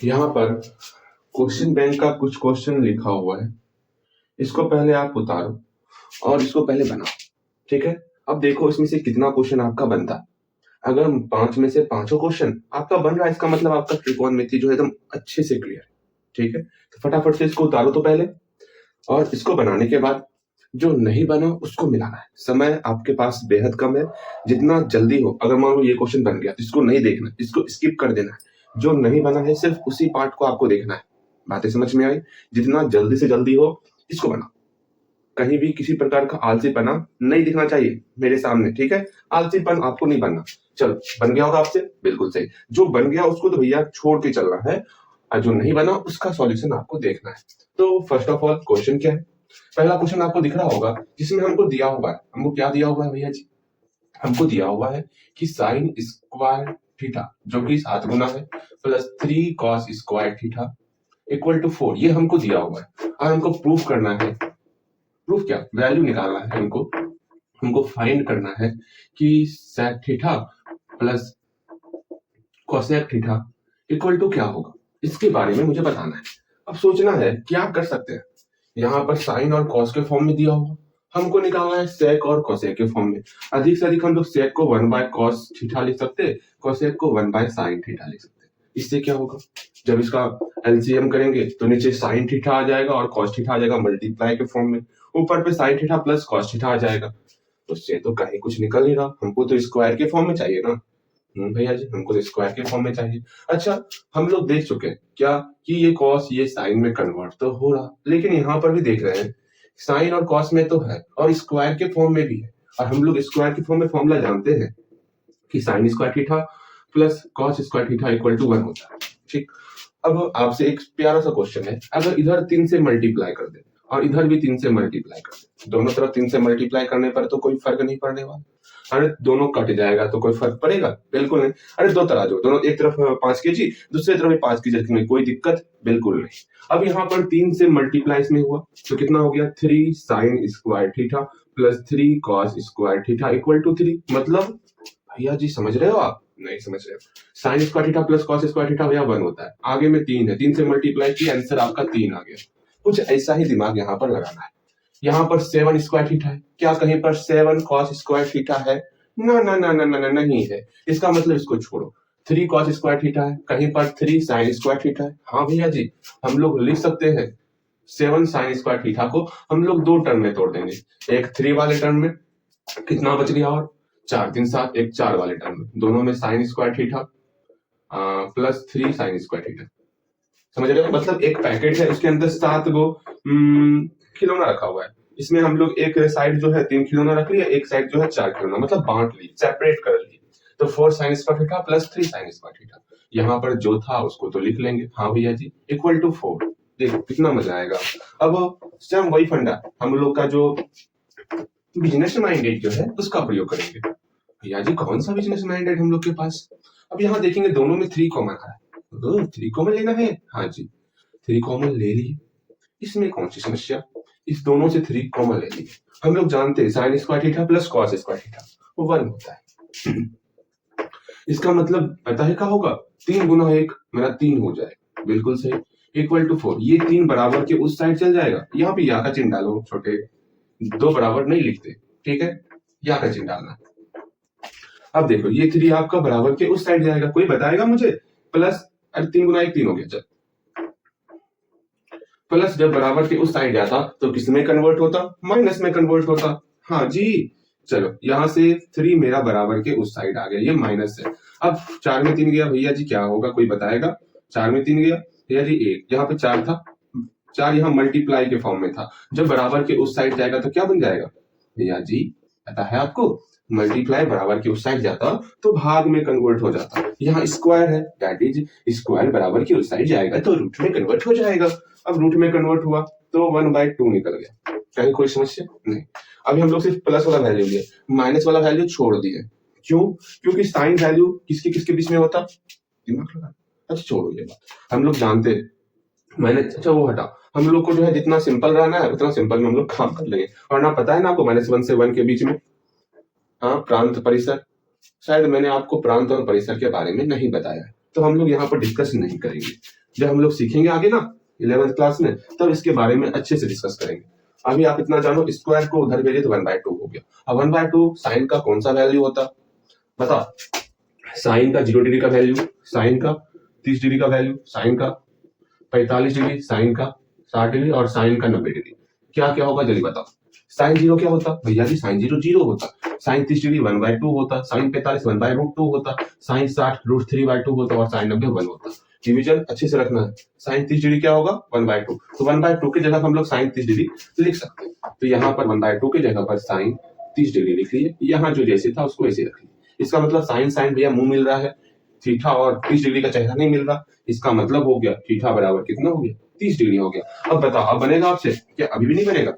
यहाँ पर question bank का कुछ क्वेश्चन लिखा हुआ है। इसको पहले आप उतारो और इसको पहले बनाओ, ठीक है। अब देखो इसमें से कितना क्वेश्चन आपका बनता है। अगर 5 में से पांचों क्वेश्चन आपका बन रहा है, इसका मतलब आपका त्रिकोणमिति जो है एकदम अच्छे से क्लियर है, ठीक है। तो फटाफट से इसको उतारो तो पहले, और इसको बनाने के बाद जो नहीं बना उसको मिलाना है। समय आपके पास बेहद कम है, जितना जल्दी हो। अगर मान लो ये क्वेश्चन बन गया तो इसको नहीं देखना, इसको स्किप कर देना है। जो नहीं बना है सिर्फ उसी पार्ट को आपको देखना है। बातें समझ में आई? जितना जल्दी से जल्दी हो इसको बनाओ। कहीं भी किसी प्रकार का आलसीपना नहीं दिखना चाहिए मेरे सामने, ठीक है। आलसीपन आपको नहीं बनना। चलो, बन गया होगा आपसे? बिल्कुल सही। जो बन गया उसको तो भैया छोड़ के चलना है, और जो नहीं बना उसका सॉल्यूशन आपको देखना है। तो फर्स्ट ऑफ ऑल क्वेश्चन क्या है? पहला क्वेश्चन आपको दिख रहा होगा, जिसमें हमको दिया हुआ है। हमको क्या दिया हुआ है भैया जी? हमको दिया हुआ है कि साइन स्क्वायर थीटा जो कि 7 गुना है plus 3 cos square theta equal to 4, ये हमको दिया हुआ है। और हमको प्रूफ करना है। प्रूफ क्या? वैल्यू निकालना है हमको फाइंड करना है कि sec theta plus cosec theta equal to क्या होगा। इसके बारे में मुझे बताना है। अब सोचना है क्या कर सकते हैं। यहाँ पर साइन और कॉस के फॉर्म में दिया हुआ, हमको निकालना है सेक और कोसेक के फॉर्म में। अधिक से अधिक हम लोग सेक को 1 बाय कॉस थीटा लिख सकते, कोसेक को 1 बाय साइन थीटा लिख सकते। इससे क्या होगा, जब इसका एलसीएम करेंगे तो नीचे साइन थीटा आ जाएगा और कॉस थीटा आ जाएगा मल्टीप्लाई के फॉर्म में, ऊपर पे sine theta plus cos theta आ जाएगा। तो इससे तो कहीं कुछ निकल नहीं रहा, हमको तो स्क्वायर के फॉर्म में चाहिए ना। भैया जी, हमको तो स्क्वायर के फॉर्म में चाहिए। अच्छा, हम लोग देख चुके हैं क्या कि ये कॉस ये साइन में कन्वर्ट तो हो रहा, लेकिन यहाँ पर भी देख रहे हैं साइन और कॉस में तो है और स्क्वायर के फॉर्म में भी है। और हम लोग स्क्वायर के फॉर्म में फॉर्मूला जानते हैं कि sine square theta plus cos square theta equal to 1 होता है, ठीक। अब आपसे एक प्यारा सा क्वेश्चन है, अगर इधर 3 से मल्टीप्लाई कर दे और इधर भी 3 से मल्टीप्लाई कर दे, दोनों तरफ 3 से मल्टीप्लाई करने पर तो कोई फर्क नहीं पड़ने वाला। अरे दोनों कट जाएगा तो कोई फर्क पड़ेगा? बिल्कुल नहीं। अरे दो तराजू, दोनों एक तरफ 5 केजी, दूसरी तरफ 5 केजी रखेंगे, कोई दिक्कत बिल्कुल नहीं। अब यहाँ पर 3 से मल्टीप्लाई इसमें हुआ तो कितना हो गया? 3 sine square theta plus 3 cos square theta equal to 3। मतलब भैया जी समझ रहे हो आप? नहीं समझ रहे हो? Sign square theta plus cos square theta भैया 1 होता है, आगे में 3 है, 3 से मल्टीप्लाई किया, आंसर आपका 3 आ गया। कुछ ऐसा ही दिमाग यहाँ पर लगाना है। यहाँ पर 7 स्क्वायर थीटा है, क्या कहीं पर 7 कॉस स्क्वायर थीटा है? ना ना ना ना ना नहीं है। इसका मतलब इसको छोड़ो। 3 कॉस स्क्वायर थीटा है, कहीं पर 3 साइन स्क्वायर थीटा है। हाँ भैया जी, हम लोग लिख सकते हैं 7 साइन स्क्वायर थीटा को हम लोग 2 टर्म में तोड़ देंगे। एक 3 वाले टर्म में कितना बच गया? और 4 3 7, एक 4 वाले टर्म में, दोनों में sign square theta plus 3 sine square theta. समझ रहे हो? मतलब एक पैकेट है, उसके अंदर 7 गो खिलौना रखा हुआ है। इसमें हम लोग एक साइड जो है 3 खिलौना रख लिया, एक साइड जो है 4 खिलौना, मतलब बांट लिए, सेपरेट कर लिए। तो 4 sign square theta plus 3 sine square theta, यहाँ पर जो था उसको तो लिख लेंगे। हाँ भैया जी, इक्वल टू 4। देखो कितना मजा आएगा। अब सेम वही फंडा हम लोग का जो बिजनेस माइंडेड जो है उसका प्रयोग करेंगे। भैया जी कौन सा बिजनेस माइंडेड हम लोग के पास? अब यहाँ देखेंगे दोनों में 3 कॉमन है, तो 3 कॉमन लेना है। हाँ जी, 3 कॉमन ले लिए, इसमें कौन सी समस्या? इस दोनों से 3 कॉमन ले लिए। हम लोग जानते हैं sign square theta plus cos square theta वो 1 होता है। इसका मतलब पता है क्या होगा? 3 गुना 1 मेरा 3 हो जाएगा, बिल्कुल सही, इक्वल टू 4। ये 3 बराबर के उस साइड चल जाएगा, यहाँ पे या का चिन्ह डालो छोटे, 2 बराबर नहीं लिखते, ठीक है, या का चिन्ह डालना। अब देखो ये 3 आपका बराबर के उस साइड जाएगा, कोई बताएगा मुझे? प्लस, अरे 3 गुना 1 3 हो गया, चल। प्लस जब बराबर के उस साइड जाता तो किस में कन्वर्ट होता? माइनस में कन्वर्ट होता। हाँ जी, चलो यहाँ से 3 मेरा बराबर के उस साइड आ गया, ये माइनस है। अब 4 में 3 गया, भैया जी क्या होगा, कोई बताएगा? 4 में 3 गया भैया जी 1, यहाँ पे 4 था, 4 यहाँ मल्टीप्लाई के फॉर्म में था, जब बराबर के उस साइड जाएगा तो क्या बन जाएगा भैया जी? पता है आपको? मल्टीप्लाई बराबर के उस साइड जाता तो भाग में कन्वर्ट हो जाता। यहाँ स्क्वायर है, दैट इज स्क्वायर बराबर के उस साइड जाएगा तो रूट में कन्वर्ट हो जाएगा। अब रूट में कन्वर्ट हुआ तो 1/2 निकल गया, कहीं कोई समस्या नहीं। अभी हम लोग सिर्फ प्लस वाला वैल्यू लिए, माइनस वाला वैल्यू छोड़ दिए। क्यों? क्योंकि साइन वैल्यू किसके किसके बीच में होता? दिमाग लगा। अच्छा छोड़ो ये बात, हम लोग जानते हैं। मैंने, अच्छा वो हटा, हम लोग को जो है जितना सिंपल रहना है उतना सिंपल में हम लोग काम कर लेंगे। और ना पता है ना आपको -1 से 1 के बीच में, हाँ, प्रांत परिसर, शायद मैंने आपको प्रांत और परिसर के बारे में नहीं बताया, तो हम लोग यहाँ पर डिस्कस नहीं करेंगे। जब हम लोग सीखेंगे आगे ना 11th क्लास में, तब इसके बारे में अच्छे से डिस्कस करेंगे। अभी आप इतना जानो, स्क्वायर को उधर भेजे तो 1/2 हो गया। अब 1/2 साइन का कौन सा वैल्यू होता, बता। साइन का 0 डिग्री का वैल्यू, साइन का 30 डिग्री का वैल्यू, साइन का 45 डिग्री, साइन का 60 डिग्री और साइन का 90 डिग्री। क्या क्या होगा जल्दी बताओ। साइन 0 क्या होता भैया जी, साइन 0 0 होता। साइन 30 डिग्री 1/2 होता, साइन 45 1/√2 होता, साइन 60 √3/2 होता और साइन 90 1 होता। डिवीजन अच्छे से रखना है। साइन 30 डिग्री क्या होगा 1/2, तो 1/2 की जगह हम लोग साइन 30 डिग्री लिख सकते हैं। तो यहाँ पर 1/2 की जगह पर साइन 30 डिग्री लिख लीजिए, यहाँ जो जैसे था उसको ऐसे रख लीजिए। इसका मतलब साइन साइन भैया मुंह मिल रहा है, थीटा और 30 डिग्री का चेहरा नहीं मिल रहा। इसका मतलब हो गया थीटा बराबर कितना हो गया 30 डिग्री हो गया। अब बताओ, अब बनेगा आपसे क्या, अभी भी नहीं बनेगा?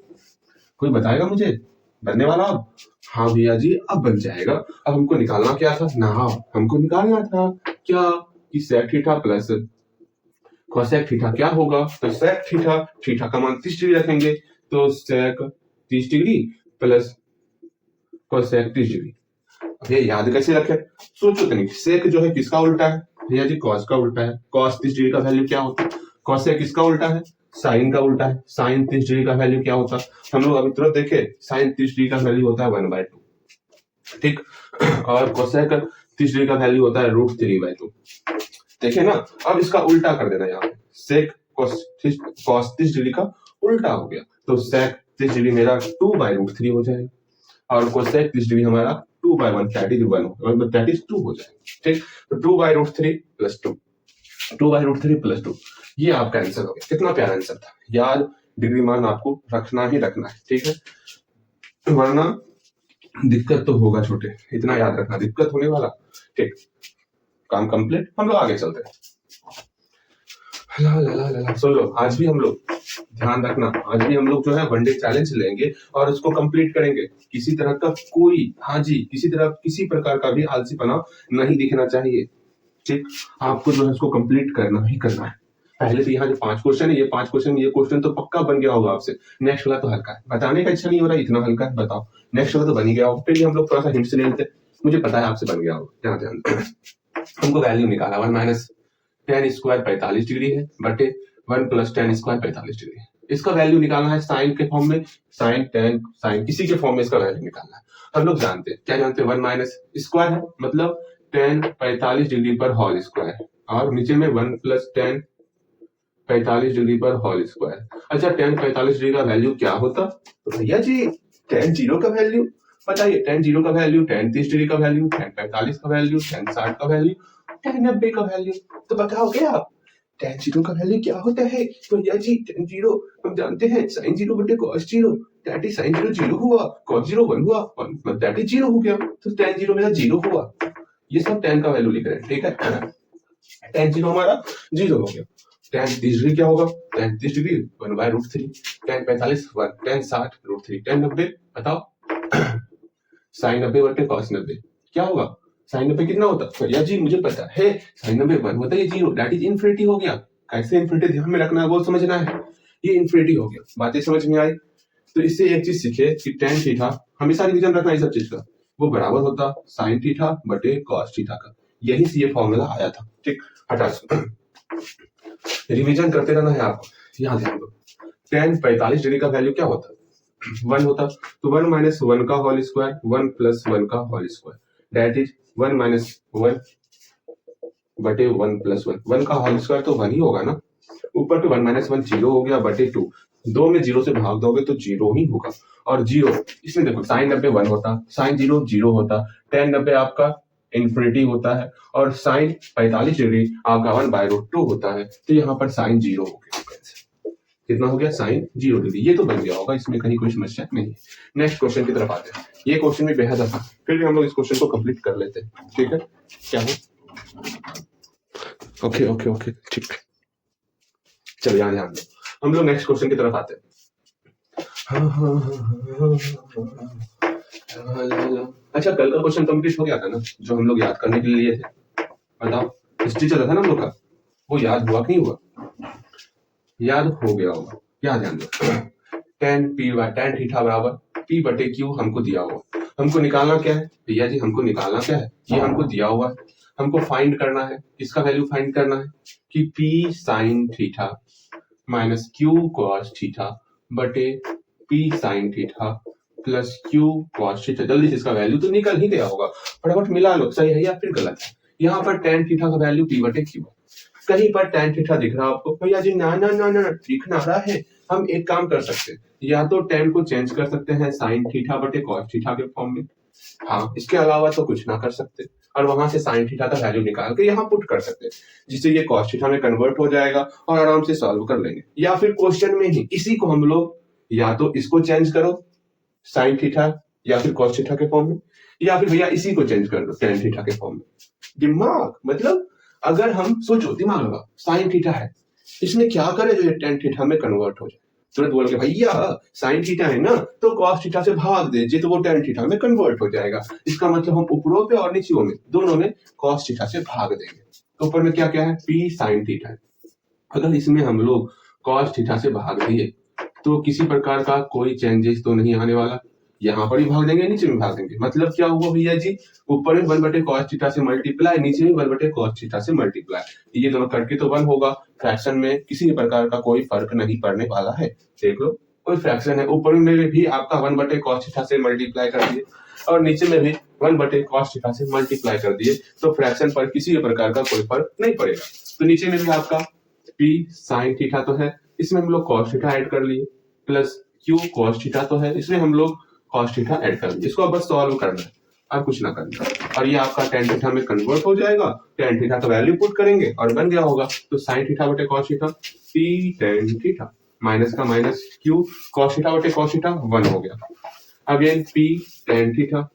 कोई बताएगा मुझे बनने वाला अब? हाँ भैया जी अब बन जाएगा। अब हमको निकालना क्या था ना, हमको निकालना था क्या कि sec theta plus cosec theta क्या होगा। तो सेक थीटा, थीटा का मान 30 डिग्री रखेंगे, तो सेक 30 डिग्री प्लस कोसेक 30 डिग्री। ये याद कैसे रखे, सोचो तनिक। सेक जो है किसका उल्टा है भैया जी, कॉस का उल्टा है। कॉस 30 डिग्री का वैल्यू क्या होता है, कोसेक किसका उल्टा है, साइन का उल्टा है। साइन 30 डिग्री का वैल्यू क्या होता है, हम लोग अभी तुरंत देखे, साइन 30 डिग्री का वैल्यू होता है 1/2, ठीक। और कोसेक 30 डिग्री का वैल्यू होता है √3/2। देखे ना, अब इसका उल्टा कर देना, यहाँ सेक कॉस 30 डिग्री का उल्टा हो गया, तो सेक 30 डिग्री मेरा 2/√3 हो जाएगा और कोसेक 30 डिग्री हमारा 2/1 दैट इज 1, मतलब दैट इज 2 हो जाएगा, ठीक। तो 2/√3 प्लस 2, 2/√3 प्लस 2, ये आपका आंसर हो गया। कितना प्यारा आंसर था। याद डिग्री मान आपको रखना ही रखना है, ठीक है, वरना दिक्कत तो होगा छोटे, इतना याद रखना, दिक्कत होने वाला, ठीक। काम कंप्लीट, हम लोग आगे चलते हैं। ला ला ला ला सुन लो, आज भी हम लोग ध्यान रखना, आज भी हम लोग जो है वनडे चैलेंज लेंगे और उसको कंप्लीट करेंगे। किसी तरह का कोई, हाँ जी, किसी तरह किसी प्रकार का भी आलसीपना नहीं दिखना चाहिए, ठीक। आपको जो है उसको कंप्लीट करना ही करना है। पहले तो यहाँ जो 5 क्वेश्चन है, ये 5 क्वेश्चन, ये क्वेश्चन तो पक्का बन गया होगा आपसे। नेक्स्ट वाला तो हल्का है, बताने का इच्छा नहीं हो रहा, इतना हल्का है, बताओ नेक्स्ट वाला तो बन ही गया होगा। फिर भी हम लोग थोड़ा सा हिंट से ले लेते, मुझे पता है आपसे बन गया होगा। ध्यान हमको वैल्यू निकाला 1 माइनस tan स्क्वायर 45 डिग्री है बटे 1 प्लस tan स्क्वायर 45 डिग्री है। इसका वैल्यू निकालना है साइन के फॉर्म में, साइन tan साइन किसी के फॉर्म में इसका वैल्यू निकालना है। हम लोग जानते हैं, क्या जानते हैं, 1 माइनस स्क्वायर है मतलब tan 45 डिग्री पर होल स्क्वायर, और नीचे में 1 प्लस tan 45 डिग्री पर होल स्क्वायर। अच्छा, tan 45 डिग्री का वैल्यू क्या होता, तो भैया जी tan 0 का वैल्यू बताइए। tan 0 का वैल्यू, tan 30 डिग्री का वैल्यू, tan 45 का वैल्यू, tan 60 का वैल्यू, tan 90 का वैल्यू। तो बताओगे आप tan 0 का वैल्यू क्या होता है? तो भैया जी tan 0 हम जानते हैं sin 0 बटे cos 0, दैट इज sin 0 0 हुआ, cos 0 1 हुआ, मतलब दैट इज 0 हो गया। तो tan 0 मेरा 0 हुआ। ये सब tan का वैल्यू लिख रहे हैं, ठीक है। tan 0 हमारा 0 हो गया। tan 30 डिग्री क्या होगा, tan 30 degree 1/√3, tan 45 1, tan 60 √3, tan 90 बताओ साइन 90 बटे cos 90 क्या होगा, साइन 90 कितना होता है भैया जी, मुझे पता है साइन 90 1 होता है, ये 0 दैट इज इनफिनिटी हो गया। कैसे इनफिनिटी ध्यान में रखना है, वो समझना है। ये इनफिनिटी हो गया, बातें समझ में आई। तो इससे एक चीज सीखे कि tan थीटा हमेशा रिवीजन रखना है, सब चीज का, वो बराबर होता साइन थीटा बटे cos थीटा का। यही से ये फॉर्मूला आया था, ठीक। हटा रिवीजन करते रहना है आपको, यहाँ ध्यान दो। tan 45 डिग्री का वैल्यू क्या होता, 1 होता, तो 1 माइनस 1 का होल स्क्वायर, 1 प्लस 1 का whole square, that is 1 minus 1 बटे 1 प्लस 1, 1 का होल स्क्वायर तो 1 ही होगा ना, ऊपर पे 1 माइनस 1 0 हो गया बटे 2, 2 में 0 से भाग दोगे तो 0 ही होगा। और 0 इसमें देखो साइन 90 1 होता, साइन 0 0 होता, tan 90 आपका इन्फिनिटी होता है, और साइन 45 डिग्री आपका 1/√2 होता है, तो यहाँ पर साइन 0 हो गया। कितना हो गया, साइन 0 डिग्री। ये तो बन गया होगा, इसमें कहीं कोई समस्या नहीं है। नेक्स्ट क्वेश्चन की तरफ आते हैं। ये क्वेश्चन भी बेहद आसान, फिर भी हम लोग इस क्वेश्चन को कंप्लीट कर लेते हैं, ठीक है। क्या है, ओके ओके ओके, ठीक है। चलो यहाँ ध्यान दो, हम लोग नेक्स्ट क्वेश्चन की तरफ आते हैं। अच्छा, कल का क्वेश्चन कंप्लीट हो गया था ना, जो हम लोग याद करने के लिए थे, बताओ हिस्ट्री चल रहा था ना हम लोग का, वो याद हुआ कि नहीं हुआ, याद हो गया होगा। क्या ध्यान दो, tan थीटा बराबर p बटे q हमको दिया हुआ, हमको निकालना क्या है भैया जी, हमको निकालना क्या है, ये हमको दिया हुआ है। हमको फाइंड करना है, इसका वैल्यू फाइंड करना है कि p sin theta minus q cos theta बटे p sin theta plus q cos theta. जल्दी से इसका वैल्यू तो निकल ही गया होगा, फटाफट मिला लो, सही है या फिर गलत है। यहाँ पर tan थीटा का वैल्यू p बटे q, कहीं पर tan थीटा दिख रहा है आपको? भैया जी ना ना ना ना दिख ना रहा है। हम एक काम कर सकते हैं, या तो tan को चेंज कर सकते हैं sin थीटा बटे cos थीटा के फॉर्म में, हाँ इसके अलावा तो कुछ ना कर सकते, और वहां से sin थीटा का वैल्यू निकाल के यहाँ पुट कर सकते हैं, जिससे ये cos थीटा में कन्वर्ट हो जाएगा और आराम से सॉल्व कर लेंगे। या फिर क्वेश्चन में ही इसी को हम लोग या तो इसको चेंज करो sin थीटा या फिर cos थीटा के फॉर्म में, या फिर भैया इसी को चेंज कर दो tan थीटा के फॉर्म में। दिमाग मतलब अगर हम सोचो, दिमाग लगा, sin थीटा है, इसमें क्या करे जो ये tan थीटा में कन्वर्ट हो जाए। तुरंत बोल के भैया sin थीटा है ना तो cos थीटा से भाग दे जी, तो वो tan थीटा में कन्वर्ट हो जाएगा। इसका मतलब हम ऊपरों पे और नीचेों में दोनों में cos थीटा से भाग देंगे। तो ऊपर में क्या क्या है, p sin थीटा है। अगर इसमें हम लोग cos थीटा से भाग दिए तो किसी प्रकार का कोई चेंजेस तो नहीं आने वाला, यहाँ पर भी भाग देंगे नीचे में भाग देंगे, मतलब क्या हुआ भैया जी, ऊपर में 1 बटे cos थीटा से मल्टीप्लाई, नीचे में 1 बटे cos थीटा से मल्टीप्लाई, ये दोनों करके तो 1 होगा। फ्रैक्शन में किसी प्रकार का कोई फर्क नहीं पड़ने वाला है। देख लो कोई फ्रैक्शन है, ऊपर में भी आपका 1 बटे cos थीटा से मल्टीप्लाई कर दिए और नीचे में भी 1 बटे cos थीटा से मल्टीप्लाई कर दिए, तो फ्रैक्शन पर किसी प्रकार का कोई फर्क नहीं पड़ेगा। तो नीचे में भी आपका p sin थीटा तो है, इसमें हम लोग cos थीटा ऐड कर लिए, प्लस q cos थीटा तो है, इसमें हम लोग cos थीटा ऐड कर लिए। इसको अब बस सॉल्व करना है और कुछ ना करना, और ये आपका tan थीटा में कन्वर्ट हो जाएगा। tan थीटा का वैल्यू पुट करेंगे और बन गया होगा, तो sin थीटा बटे cos theta, p tan theta minus का माइनस q cos थीटा बटे cos थीटा 1 हो गया। Again p tan theta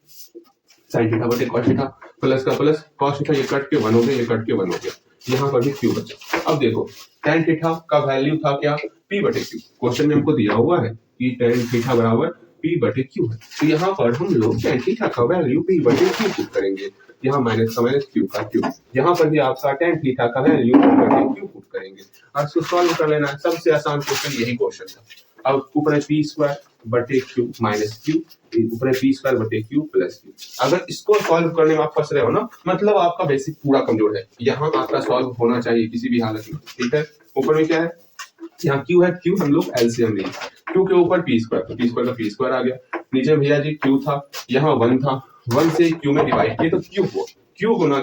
sin theta बटे cos थीटा प्लस का प्लस cos थीटा, ये कट के 1 हो गया, ये कट के 1 हो गया, यहाँ पर भी q बचा। अब देखो tan थीटा का वैल्यू था क्या, p बटे q। क्वेश्चन में हमको दिया हुआ है कि tan थीटा बराबर p बटे q है, तो यहाँ पर हम लोग tan थीटा का वैल्यू p बटे q पुट करेंगे, यहाँ माइनस का माइनस q का q, यहाँ पर भी आपका tan थीटा का वैल्यू p बटे q पुट करेंगे और इसको सॉल्व कर लेना है। सबसे आसान क्वेश्चन यही क्वेश्चन था। अब ऊपर है p स्क्वायर बटे q माइनस q, ऊपर है p स्क्वायर बटे q प्लस q। अगर इसको सॉल्व करने में आप फंस रहे हो ना, मतलब आपका बेसिक पूरा कमजोर है, यहाँ आपका सॉल्व होना चाहिए किसी भी हालत में, ठीक है। ऊपर में क्या है, यहाँ q है, q हम लोग एलसीएम लिए, q के ऊपर p स्क्वायर, तो p स्क्वायर का p स्क्वायर आ गया। नीचे भैया जी q था, यहाँ 1 था, 1 से q में डिवाइड किए तो q हुआ, q गुना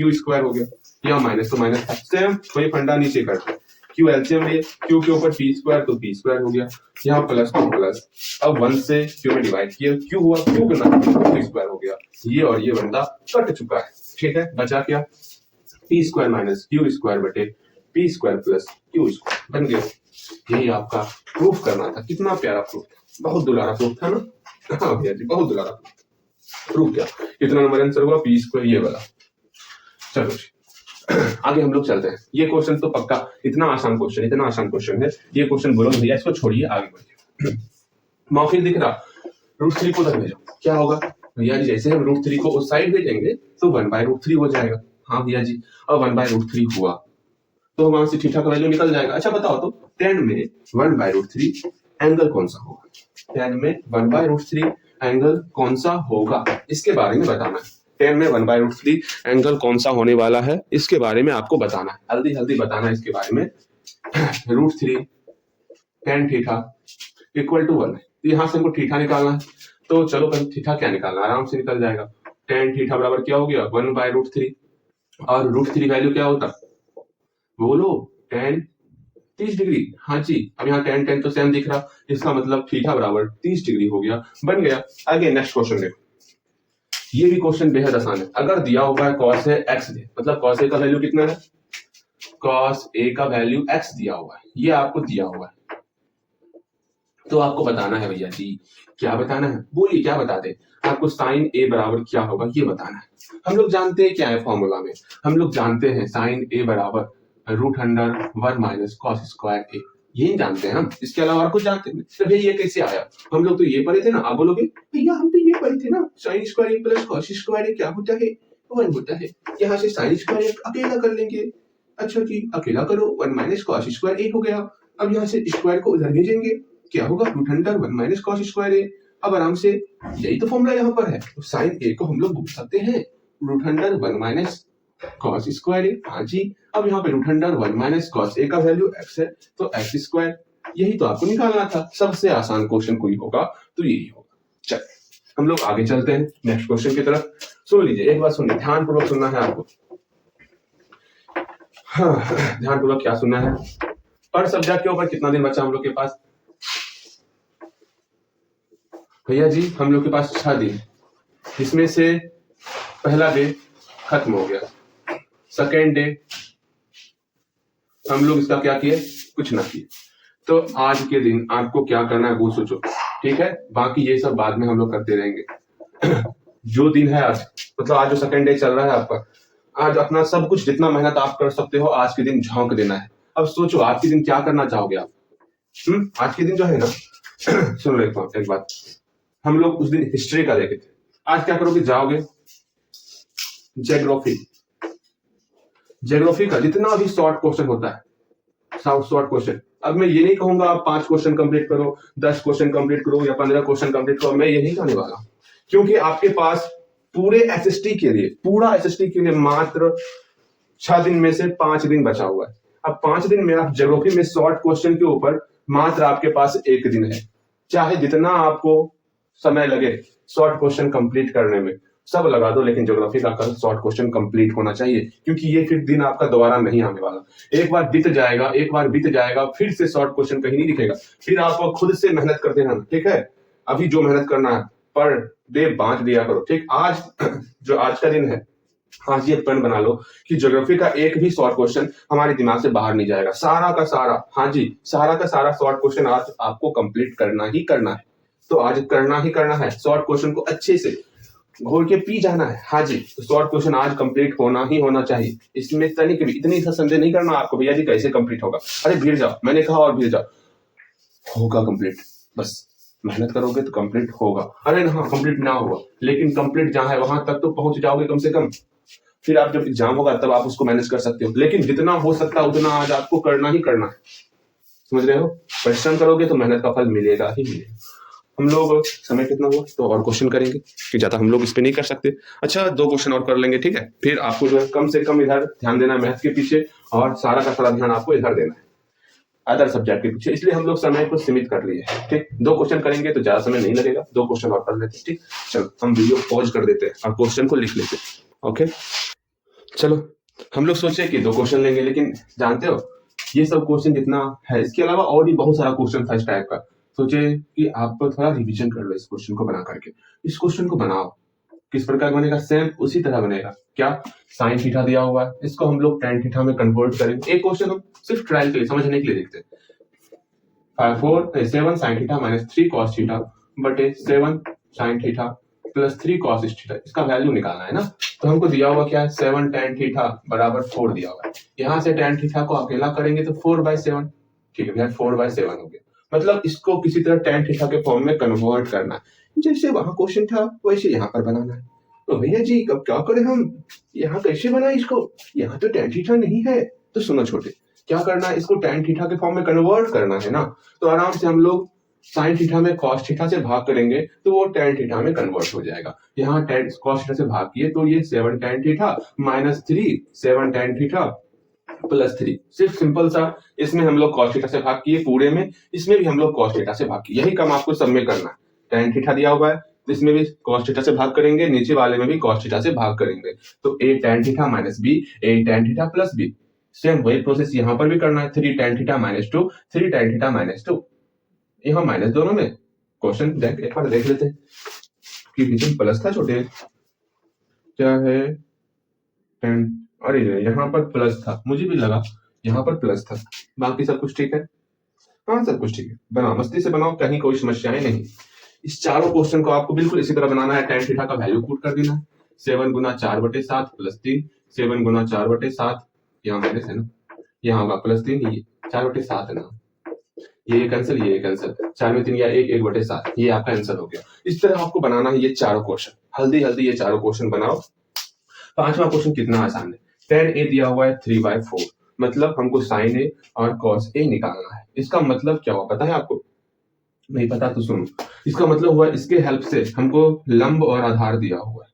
q स्क्वायर हो गया, यहाँ माइनस तो माइनस था, सेम वही फंडा नीचे करते हैं, q एलसीएम लिए, q के ऊपर p स्क्वायर तो p स्क्वायर हो गया, यहाँ प्लस तो प्लस, अब 1 से q में डिवाइड किया, q हुआ, q गुना q स्क्वायर हो गया, ये और ये बंदा कट चुका है, ठीक है। बचा क्या, p square minus q square बटे p square plus q square बन गया। यही आपका प्रूफ करना था। कितना प्यारा प्रूफ था, बहुत दुलारा प्रूफ था ना, हाँ भैया जी बहुत दुलारा प्रूफ। क्या कितना नंबर आंसर हुआ, p स्क्वायर ये वाला। चलो जी आगे हम लोग चलते हैं। ये क्वेश्चन तो पक्का इतना आसान क्वेश्चन है, ये क्वेश्चन बोलो भैया इसको छोड़िए, आगे बढ़िए। मौखिक दिख रहा, √3 को उधर भेजो, क्या होगा भैया जी, जैसे हम √3 को उस साइड भेजेंगे तो 1/√3 हो जाएगा। हाँ भैया जी, अब 1/√3 हुआ तो वहां से थीटा का वैल्यू निकल जाएगा। अच्छा बताओ तो tan में 1/√3 एंगल कौन सा होगा, tan में 1/√3 एंगल कौन सा होगा, इसके बारे में बताना है। tan में 1/√3 एंगल कौन सा होने वाला है, इसके बारे में आपको बताना है, जल्दी जल्दी बताना है इसके बारे में। √3 tan थीटा इक्वल टू 1 है, तो यहाँ से हमको थीटा निकालना है, तो चलो पहले थीटा क्या निकालना, आराम से निकल जाएगा। tan थीटा बराबर क्या हो गया, 1/√3, और √3 वैल्यू क्या होता, बोलो tan 30 डिग्री। हाँ जी, अब यहाँ tan तो सेम दिख रहा, इसका मतलब थीटा बराबर 30 डिग्री हो गया, बन गया। आगे नेक्स्ट क्वेश्चन देखो, ये भी क्वेश्चन बेहद आसान है। अगर दिया हुआ है cos a x दे, मतलब cos a का वैल्यू कितना है, cos a का वैल्यू x दिया हुआ है, ये आपको दिया हुआ है, तो आपको बताना है भैया जी, क्या बताना है, बोलिए क्या बताते हैं आपको, sin a बराबर क्या होगा ये बताना है। हम लोग जानते हैं क्या है फॉर्मूला में, हम लोग जानते हैं sin a बराबर √1 माइनस cos स्क्वायर a, यही जानते हैं हम, इसके अलावा और कुछ जानते हैं। तो भैया ये कैसे आया, हम लोग तो ये पढ़े थे ना, आप बोलोगे भैया हम तो ये पढ़े थे ना, sin square a plus cos square a क्या होता है, 1 होता है, यहाँ से sin स्क्वायर a अकेला कर लेंगे। अच्छा जी अकेला करो, 1 माइनस cos स्क्वायर a हो गया। अब यहाँ से स्क्वायर को उधर भेजेंगे, क्या होगा, √1 माइनस cos स्क्वायर a। अब आराम से यही तो फॉर्मूला यहाँ पर है, तो sin a को हम लोग बोल सकते हैं √1 माइनस कॉस स्क्वायर ए, हाँ जी। अब यहाँ पे root under 1 minus cos A का वैल्यू x है, तो एक्स स्क्वायर, यही तो आपको निकालना था। सबसे आसान क्वेश्चन कोई होगा तो यही होगा। चल हम लोग आगे चलते हैं नेक्स्ट क्वेश्चन की तरफ। सुन लीजिए, एक बात सुनिए, ध्यानपूर्वक सुनना है आपको। हाँ, ध्यानपूर्वक क्या सुनना है। पर सब्जेक्ट के ऊपर कितना दिन बचा हम लोग के पास? भैया जी हम लोग के पास 6 दिन, इसमें से पहला डे खत्म हो गया, सेकेंड डे हम लोग इसका क्या किए, कुछ ना किए। तो आज के दिन आपको क्या करना है वो सोचो, ठीक है? बाकी ये सब बाद में हम लोग करते रहेंगे। जो दिन है आज, मतलब आज जो सेकेंड डे चल रहा है आपका, आज अपना सब कुछ जितना मेहनत आप कर सकते हो आज के दिन झोंक देना है। अब सोचो आज के दिन क्या करना चाहोगे आप। आज के दिन जो है ना, सुन लो एक बात, हम लोग उस दिन हिस्ट्री का देखे थे, आज क्या करोगे, जाओगे ज्योग्राफी, ज्योग्राफी का जितना भी शॉर्ट क्वेश्चन होता है, शॉर्ट क्वेश्चन। अब मैं ये नहीं कहूंगा आप 5 क्वेश्चन कंप्लीट करो, 10 क्वेश्चन कंप्लीट करो या 15 क्वेश्चन कंप्लीट करो, मैं ये नहीं कहने वाला, क्योंकि आपके पास पूरे एसएसटी के लिए, पूरा एसएसटी के लिए मात्र 6 दिन में से 5 दिन बचा हुआ है। अब 5 दिन में आप ज्योग्राफी में शॉर्ट क्वेश्चन के ऊपर मात्र आपके पास 1 दिन है। चाहे जितना आपको समय लगे शॉर्ट क्वेश्चन कंप्लीट करने में, सब लगा दो, लेकिन ज्योग्राफी का कल शॉर्ट क्वेश्चन कंप्लीट होना चाहिए, क्योंकि ये फिर दिन आपका दोबारा नहीं आने वाला। एक बार बीत जाएगा, फिर से शॉर्ट क्वेश्चन कहीं नहीं दिखेगा, फिर आपको खुद से मेहनत करते रहना, ठीक है? अभी जो मेहनत करना है पर डे बांट दिया करो, ठीक? आज जो आज का दिन है, आज ये प्लान बना लो कि ज्योग्राफी का एक भी शॉर्ट क्वेश्चन हमारे दिमाग से बाहर नहीं जाएगा, सारा का सारा, हाँ जी, सारा का सारा शॉर्ट क्वेश्चन आज आपको कंप्लीट करना ही करना है। तो आज करना ही करना है, शॉर्ट क्वेश्चन को अच्छे से घोल के पी जाना है, हाँ जी। तो शॉर्ट क्वेश्चन आज कंप्लीट होना ही होना चाहिए, इसमें तनिक भी इतनी सा संदेह नहीं करना आपको, भैया जी कैसे कंप्लीट होगा, अरे भीड़ जाओ, मैंने कहा और भीड़ जाओ, होगा कंप्लीट, बस मेहनत करोगे तो कंप्लीट होगा। अरे हाँ कंप्लीट ना होगा, लेकिन कंप्लीट जहां है वहां तक तो पहुंच जाओगे कम से कम, फिर आप जब एग्जाम होगा तब आप उसको मैनेज कर सकते हो, लेकिन जितना हो सकता है उतना आज आपको करना ही करना है, समझ रहे हो? परिश्रम करोगे तो मेहनत का फल मिलेगा ही मिलेगा। हम लोग समय कितना हुआ तो और क्वेश्चन करेंगे, कि ज्यादा हम लोग इस पे नहीं कर सकते। अच्छा 2 क्वेश्चन और कर लेंगे, ठीक है? फिर आपको जो है कम से कम इधर ध्यान देना है मैथ के पीछे, और सारा का सारा ध्यान आपको इधर देना है अदर सब्जेक्ट के पीछे, इसलिए हम लोग समय को सीमित कर लिए, ठीक? 2 क्वेश्चन करेंगे तो ज्यादा समय नहीं लगेगा, 2 क्वेश्चन और कर लेते हैं, ठीक? चलो हम वीडियो पॉज कर देते हैं और क्वेश्चन को लिख लेते हैं, ओके? चलो हम लोग सोचे कि 2 क्वेश्चन लेंगे, लेकिन जानते हो ये सब क्वेश्चन जितना है, इसके अलावा और भी बहुत सारा क्वेश्चन था इस टाइप का। सोचे कि आप थोड़ा रिवीजन कर लो इस क्वेश्चन को बना करके। इस क्वेश्चन को बनाओ, किस प्रकार बनेगा, सेम उसी तरह बनेगा। क्या, साइन थीटा दिया हुआ है, इसको हम लोग tan थीटा में कन्वर्ट करेंगे। एक क्वेश्चन हम सिर्फ ट्रायल के लिए, समझने के लिए देखते हैं। 7 sine theta minus 3 cos theta बटे 7 sign theta plus 3 cos theta, इसका वैल्यू निकालना है ना। तो हमको दिया हुआ क्या है, 7 tan थीटा बराबर 4 दिया हुआ है। यहाँ से tan थीटा को अकेला करेंगे तो 4/7, ठीक है भैया, 4/7 हो गया। मतलब इसको किसी तरह tan थीटा के फॉर्म में कन्वर्ट करना है, जैसे वहां क्वेश्चन था वैसे यहाँ पर बनाना है। तो भैया जी अब क्या करें हम, यहाँ कैसे बनाए इसको, यहाँ तो tan थीटा नहीं है। तो सुनो छोटे, क्या करना है, इसको tan थीटा के फॉर्म में कन्वर्ट करना है ना। तो आराम से हम लोग साइन थीटा में कॉस थीटा से भाग करेंगे तो वो tan थीटा में कन्वर्ट हो जाएगा। यहाँ tan कॉस थीटा से भाग किए तो ये 7 tan theta minus 3 7 tan theta plus 3, सिर्फ सिंपल सा। इसमें हम लोग कॉस थीटा से भाग किए पूरे में, इसमें भी हम लोग कॉस थीटा से भाग किए, यही काम आपको सब में करना है। tan थीटा दिया हुआ है तो इसमें भी cos थीटा से भाग करेंगे, नीचे वाले में भी cos थीटा से भाग करेंगे। तो a tan theta minus b, a tan theta plus b। Same वही प्रोसेस यहाँ पर भी करना है, 3 tan theta minus 2, 3 tan theta minus 2। यहाँ माइनस दोनों में, क्वेश्चन एक बार देख लेते हैं कि बीच में प्लस था छोटे, क्या है tan, अरे यहाँ पर प्लस था, मुझे भी लगा यहाँ पर प्लस था। बाकी सब कुछ ठीक है, हाँ सब कुछ ठीक है। बनाओ, मस्ती से बनाओ, कहीं कोई समस्याएं नहीं। इस चारों क्वेश्चन को आपको बिल्कुल इसी तरह बनाना है। tan थीटा का वैल्यू पुट कर देना है, 7 गुना 4/7 प्लस 3, 7 गुना 4/7, यहाँ माइनस है ना, यहाँ होगा प्लस 3, ये 4/7 है ना, ये कैंसिल, ये कैंसिल, 4 में 3 या 1, 1/7, ये आपका आंसर हो गया। इस तरह आपको बनाना है ये चारों क्वेश्चन, हल्दी हल्दी ये चारों क्वेश्चन बनाओ। 5वां क्वेश्चन कितना आसान है, tan a दिया हुआ है 3/4, मतलब हमको sin a और cos a निकालना है। इसका मतलब क्या हुआ पता है आपको, नहीं पता तो सुनो। इसका मतलब हुआ इसके हेल्प से हमको लंब और आधार दिया हुआ है,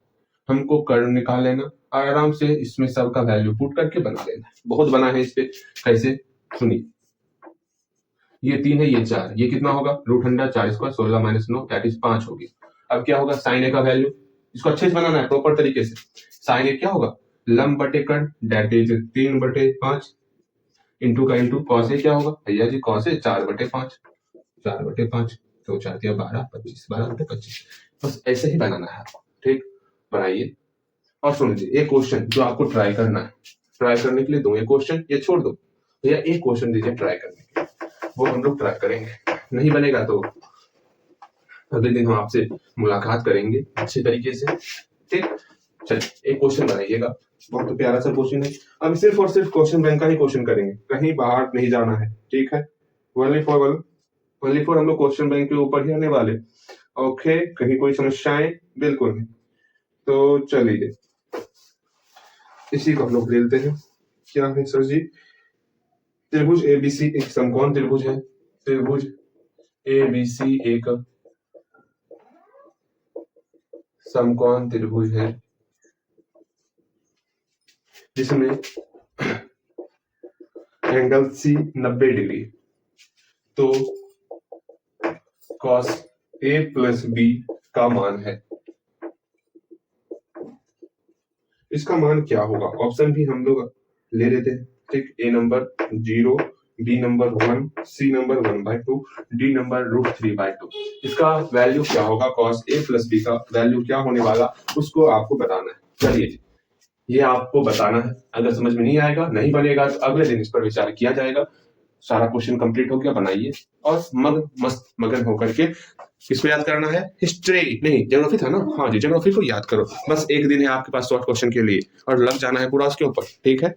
हमको कर्ण निकाल लेना आराम से इसमें सबका वैल्यू पुट करके बना लेना है। बहुत बना है इस पे, कैसे सुनिए। ये 3 है, ये 4, ये कितना होगा √100 4 स्क्वायर 16 - 9 दैट इज 5 होगी। अब क्या होगा साइन ए का वैल्यू, इसको अच्छे से बनाना है प्रॉपर तरीके से। साइन ए क्या होगा लंब बटे कण दैट इज 3/5 इंटू का इंटू कॉस ए क्या होगा भैया जी कॉस ए 4/5 4/5 तो 4 दिया 12 25 12/25 बस ऐसे ही बनाना है आपको। ठीक बनाइए और सुन लीजिए एक क्वेश्चन जो आपको ट्राई करना है। ट्राई करने के लिए दो ये क्वेश्चन, ये छोड़ दो भैया एक क्वेश्चन दीजिए ट्राई करने के लिए, वो हम लोग ट्राई करेंगे। नहीं बनेगा तो अगले दिन हम आपसे मुलाकात करेंगे अच्छे तरीके से। ठीक चलिए एक क्वेश्चन बनाइएगा, बहुत प्यारा सा क्वेश्चन है। अब सिर्फ और सिर्फ क्वेश्चन बैंक का ही क्वेश्चन करेंगे, कहीं बाहर नहीं जाना है। ठीक है ओनली फॉर हम लोग क्वेश्चन बैंक के ऊपर ही आने वाले। ओके कहीं कोई समस्याएं बिल्कुल नहीं। तो चलिए इसी को हम लोग ले लेते हैं। क्या है सर जी, त्रिभुज एबीसी एक समकोण त्रिभुज है। त्रिभुज एबीसी एक समकोण त्रिभुज है जिसमें एंगल सी 90 डिग्री, तो cos a प्लस बी का मान है। इसका मान क्या होगा, ऑप्शन भी हम लोग ले लेते हैं। ठीक A number 0, B number 1, C number 1/2, D number √3/2। इसका वैल्यू क्या होगा cos a प्लस बी का वैल्यू क्या होने वाला उसको आपको बताना है। चलिए ये आपको बताना है, अगर समझ में नहीं आएगा नहीं बनेगा तो अगले दिन इस पर विचार किया जाएगा। सारा क्वेश्चन कंप्लीट हो गया बनाइए और मस्त मगन होकर के किसको याद करना है, हिस्ट्री नहीं ज्योग्राफी था ना, हाँ जी ज्योग्राफी को याद करो। बस एक दिन है आपके पास शॉर्ट क्वेश्चन के लिए और लग जाना है पूरा उसके ऊपर। ठीक है।